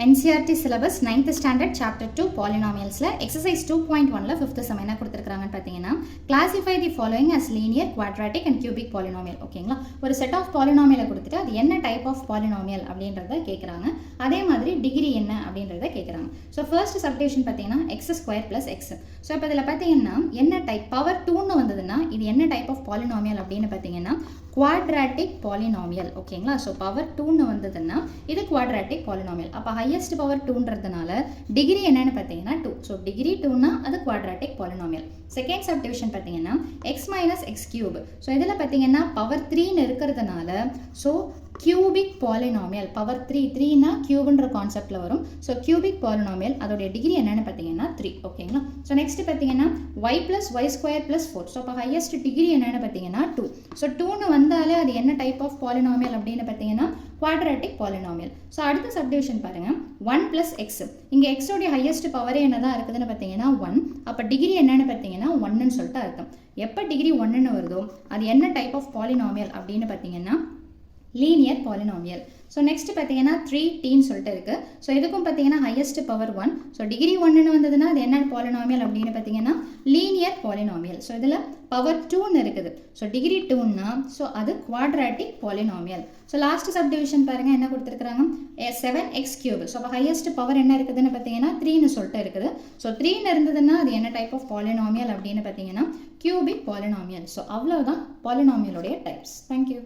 NCERT syllabus 9th standard chapter 2 polynomials exercise 2.1 5th sum என்ன கொடுத்திருக்காங்கன்னு பாத்தீங்கன்னா classify the following as linear, quadratic and cubic polynomial. ஓகேங்களா, ஒரு set of polynomial கொடுத்துட்டு அது என்ன type of polynomial அப்படின்றத கேக்குறாங்க. அதே மாதிரி டிகிரி என்ன அப்படின்றத கேக்குறாங்க. So first subdivision பாத்தீங்கன்னா x square plus x. So இப்போ இதல பாத்தீங்கன்னா என்ன type power 2 ன்னு வந்ததுன்னா இது என்ன type of polynomial அப்படினு பாத்தீங்கன்னா quadratic polynomial. ஓகேங்களா, so power 2 ன்னு வந்ததுன்னா இது quadratic polynomial. அப்ப highest power 2 ன்றதனால டிகிரி என்னன்னு பாத்தீங்கன்னா 2. so டிகிரி 2 னா அது quadratic polynomial. செகண்ட் சப்டிவிஷன் பாத்தீங்கன்னா x minus x cube. so இதல பாத்தீங்கன்னா power 3 ன்னு இருக்குறதனால so cubic polynomial. power 3 னா cube ன்ற கான்செப்ட்ல வரும். so cubic polynomial அதோட டிகிரி என்னன்னு பாத்தீங்கன்னா 3. ஓகேங்களா, so next பாத்தீங்கன்னா y plus y square plus 4. so அப்ப highest டிகிரி என்னன்னு பாத்தீங்கன்னா 2. so 2 ன்னு வந்தாலே அது என்ன டைப் ஆஃப் polynomial அப்படினு பாத்தீங்கன்னா quadratic polynomial. so அடுத்த சப்டிவிஷன் பாருங்க 1 plus x. இங்க x உடைய highest power என்னதான் இருக்குதுன்னு பாத்தீங்கன்னா 1. அப்ப டிகிரி என்னன்னு பாத்தீங்கன்னா 1 ன்னு சொல்லிட்டு அர்த்தம். எப்ப டிகிரி 1 ன்னு வருதோ அது என்ன டைப் ஆஃப் polynomial அப்படினு பாத்தீங்கன்னா linear polynomial. so next பாத்தீங்கன்னா 3t ன்னு சொல்லிட்டு இருக்கு. so இதுக்கும் பாத்தீங்கன்னா highest power 1. so degree 1 ன்னு வந்ததுன்னா அது என்ன polynomial அப்படினு பாத்தீங்கன்னா linear polynomial. so இதுல power 2 ன்னு இருக்குது. so degree 2 ன்னா so அது quadratic polynomial. so last subdivision பாருங்க என்ன கொடுத்திருக்காங்க 7x cube. so அப்ப highest power என்ன இருக்குதுன்னு பாத்தீங்கன்னா 3 ன்னு சொல்லிட்டு இருக்குது. so 3 ன்னு இருந்ததுன்னா அது என்ன type of polynomial அப்படினு பாத்தீங்கன்னா cubic polynomial. so அவ்வளவுதான் polynomial உடைய types. thank you.